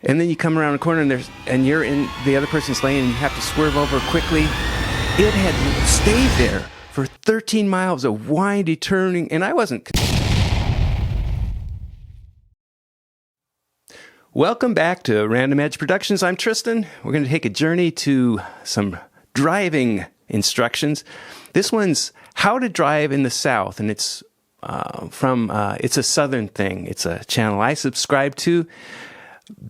And then you come around a corner and you're in the other person's lane and you have to swerve over quickly. It had stayed there for 13 miles of windy turning, and I wasn't. Welcome back to Random Edge Productions. I'm Tristan. We're going to take a journey to some driving instructions. This one's how to drive in the South, and it's it's a Southern thing. It's a channel I subscribe to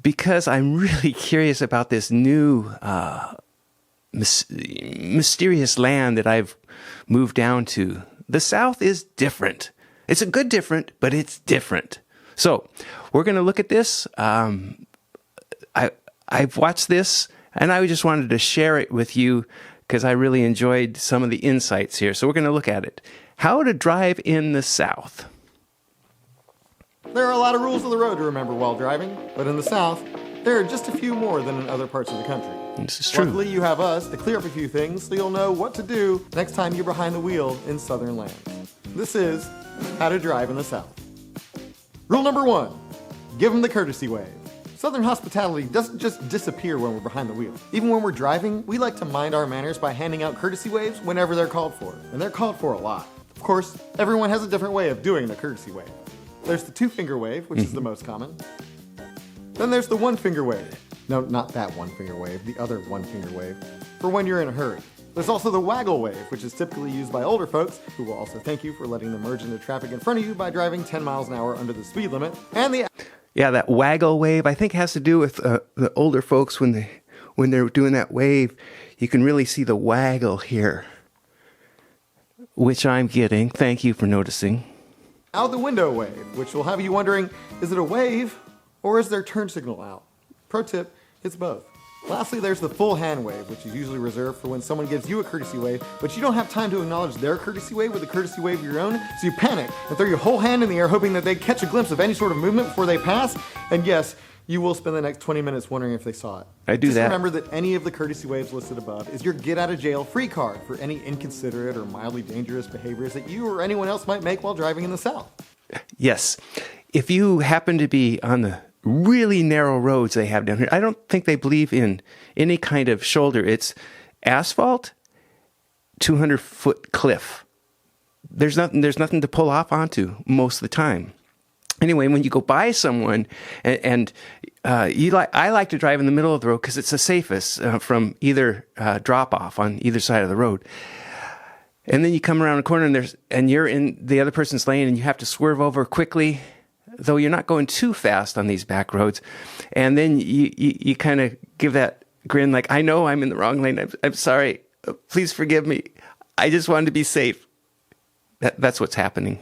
because I'm really curious about this new mysterious land that I've moved down to. The South is different. It's a good different, but it's different. So we're going to look at this. I've watched this, and I just wanted to share it with you because I really enjoyed some of the insights here. So we're going to look at it. How to drive in the South. There are a lot of rules of the road to remember while driving, but in the South, there are just a few more than in other parts of the country. This is true. Luckily, you have us to clear up a few things so you'll know what to do next time you're behind the wheel in Southern lands. This is how to drive in the South. Rule number 1, give them the courtesy wave. Southern hospitality doesn't just disappear when we're behind the wheel. Even when we're driving, we like to mind our manners by handing out courtesy waves whenever they're called for. And they're called for a lot. Of course, everyone has a different way of doing the courtesy wave. There's the 2-finger wave, which is the most common. Then there's the 1-finger wave. No, not that 1-finger wave, the other 1-finger wave, for when you're in a hurry. There's also the waggle wave, which is typically used by older folks, who will also thank you for letting them merge into traffic in front of you by driving 10 miles an hour under the speed limit. And Yeah, that waggle wave, I think has to do with the older folks when they're doing that wave. You can really see the waggle here, which I'm getting. Thank you for noticing. out the window wave, which will have you wondering, is it a wave or is there turn signal out? Pro tip, it's both. Lastly, there's the full hand wave, which is usually reserved for when someone gives you a courtesy wave, but you don't have time to acknowledge their courtesy wave with a courtesy wave of your own, so you panic and throw your whole hand in the air hoping that they catch a glimpse of any sort of movement before they pass, and yes, you will spend the next 20 minutes wondering if they saw it. I do Just that. remember that any of the courtesy waves listed above is your get-out-of-jail-free card for any inconsiderate or mildly dangerous behaviors that you or anyone else might make while driving in the South. Yes. If you happen to be on the really narrow roads they have down here, I don't think they believe in any kind of shoulder. It's asphalt, 200-foot cliff. There's nothing to pull off onto most of the time. Anyway, when you go by someone, I like to drive in the middle of the road because it's the safest from either drop-off on either side of the road. And then you come around a corner and you're in the other person's lane and you have to swerve over quickly, though you're not going too fast on these back roads. And then you kind of give that grin like, I know I'm in the wrong lane. I'm sorry. Please forgive me. I just wanted to be safe. That's what's happening.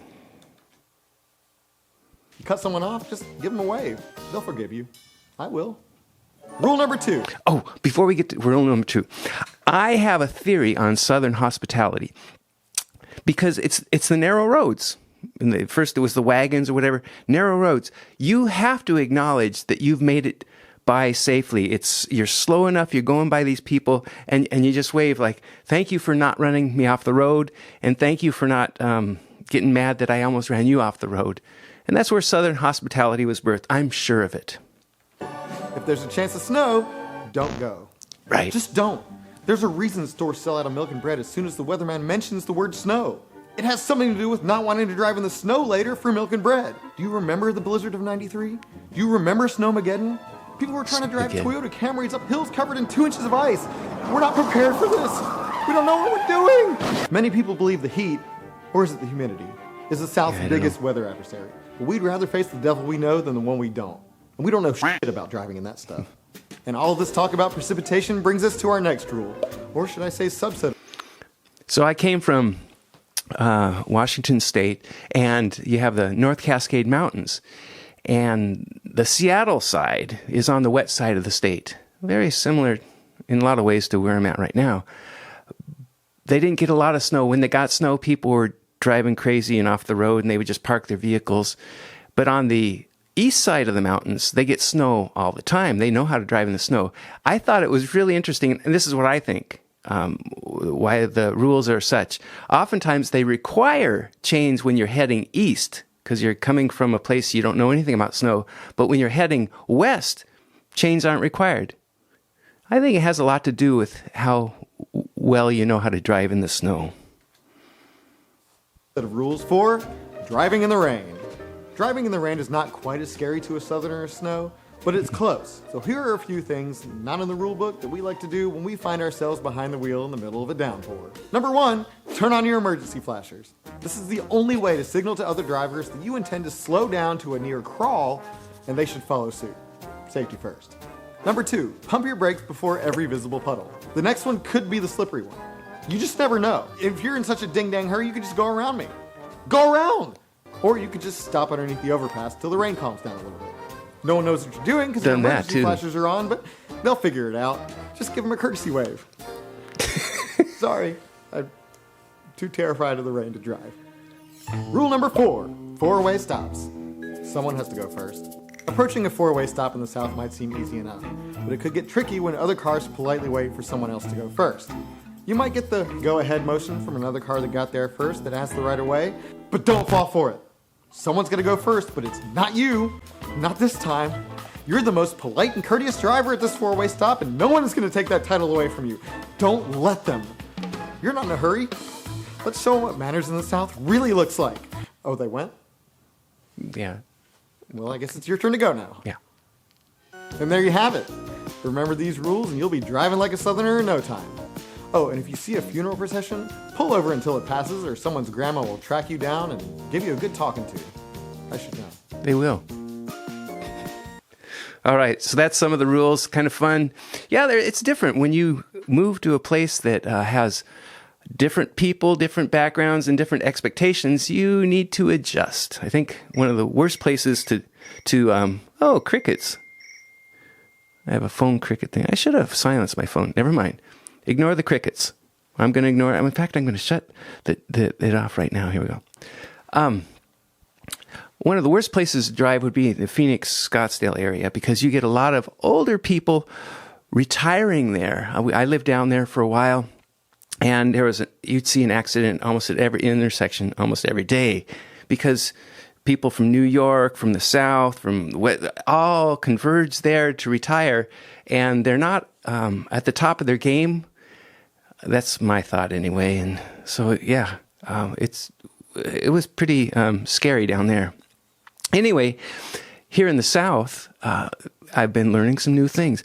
You cut someone off, just give them a wave. They'll forgive you. I will. Rule number 2. Oh, before we get to rule number 2, I have a theory on Southern hospitality because it's the narrow roads. First it was the wagons or whatever, narrow roads. You have to acknowledge that you've made it by safely. You're slow enough, you're going by these people, and you just wave like, thank you for not running me off the road, and thank you for not getting mad that I almost ran you off the road. And that's where Southern hospitality was birthed. I'm sure of it. If there's a chance of snow, don't go. Right. Just don't. There's a reason stores sell out of milk and bread as soon as the weatherman mentions the word snow. It has something to do with not wanting to drive in the snow later for milk and bread. Do you remember the blizzard of '93? Do you remember Snowmageddon? People were trying to drive Toyota Camrys up hills covered in 2 inches of ice. We're not prepared for this. We don't know what we're doing. Many people believe the heat, or is it the humidity, is the South's biggest weather adversary. But we'd rather face the devil we know than the one we don't. And we don't know shit about driving in that stuff. And all of this talk about precipitation brings us to our next rule. Or should I say subset. So I came from Washington State, and you have the North Cascade Mountains. And the Seattle side is on the wet side of the state. Very similar in a lot of ways to where I'm at right now. They didn't get a lot of snow. When they got snow, people were driving crazy and off the road, and they would just park their vehicles. But on the east side of the mountains, they get snow all the time. They know how to drive in the snow. I thought it was really interesting, and this is what I think, why the rules are such. Oftentimes, they require chains when you're heading east, because you're coming from a place you don't know anything about snow. But when you're heading west, chains aren't required. I think it has a lot to do with how well you know how to drive in the snow. Set of rules for driving in the rain. Driving in the rain is not quite as scary to a southerner as snow, but it's close. So here are a few things not in the rule book that we like to do when we find ourselves behind the wheel in the middle of a downpour. Number 1, turn on your emergency flashers. This is the only way to signal to other drivers that you intend to slow down to a near crawl, and they should follow suit. Safety first. Number 2, pump your brakes before every visible puddle. The next one could be the slippery one. You just never know. If you're in such a ding-dang hurry, you could just go around me. Go around! Or you could just stop underneath the overpass till the rain calms down a little bit. No one knows what you're doing because the emergency flashers are on, but they'll figure it out. Just give them a courtesy wave. Sorry, I'm too terrified of the rain to drive. Rule number 4, four-way stops. Someone has to go first. Approaching a four-way stop in the South might seem easy enough, but it could get tricky when other cars politely wait for someone else to go first. You might get the go-ahead motion from another car that got there first that has the right of way, but don't fall for it. Someone's gonna go first, but it's not you. Not this time. You're the most polite and courteous driver at this four-way stop, and no one is gonna take that title away from you. Don't let them. You're not in a hurry. Let's show them what manners in the South really looks like. Oh, they went? Yeah. Well, I guess it's your turn to go now. Yeah. And there you have it. Remember these rules and you'll be driving like a southerner in no time. Oh, and if you see a funeral procession, pull over until it passes or someone's grandma will track you down and give you a good talking to. I should know. They will. All right, so that's some of the rules. Kind of fun. Yeah, it's different when you move to a place that has different people, different backgrounds, and different expectations. You need to adjust. I think one of the worst places to crickets. I have a phone cricket thing. I should have silenced my phone. Never mind. Ignore the crickets. I'm going to ignore it. In fact, I'm going to shut it off right now. Here we go. One of the worst places to drive would be the Phoenix, Scottsdale area because you get a lot of older people retiring there. I lived down there for a while, and you'd see an accident almost at every intersection, almost every day, because people from New York, from the South, all converge there to retire, and they're not at the top of their game. That's my thought anyway. And so, yeah, it was pretty scary down there. Anyway, here in the South, I've been learning some new things.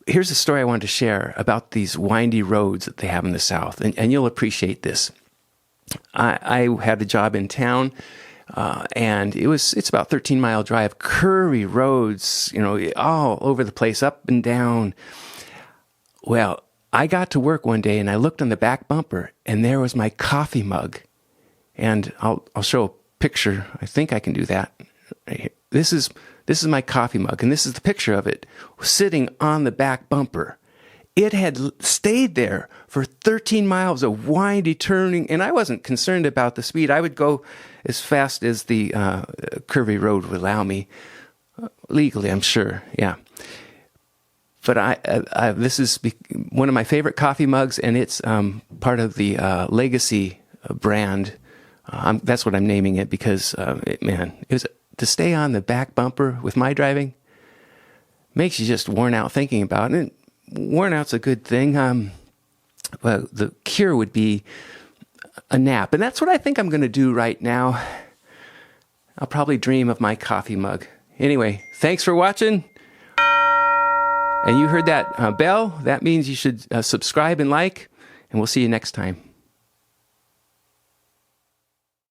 Here's a story I wanted to share about these windy roads that they have in the South, and you'll appreciate this. I had a job in town, and it's about 13-mile drive, curvy roads, all over the place, up and down. Well, I got to work one day and I looked on the back bumper and there was my coffee mug. And I'll show a picture. I think I can do that. This is my coffee mug, and this is the picture of it sitting on the back bumper. It had stayed there for 13 miles of windy turning, and I wasn't concerned about the speed. I would go as fast as the curvy road would allow me, legally, I'm sure. Yeah. But this is one of my favorite coffee mugs, and it's part of the Legacy brand. That's what I'm naming it because, it was to stay on the back bumper with my driving makes you just worn out thinking about it. And worn out's a good thing. Well, the cure would be a nap, and that's what I think I'm going to do right now. I'll probably dream of my coffee mug. Anyway, thanks for watching. And you heard that bell? That means you should subscribe and like, and we'll see you next time.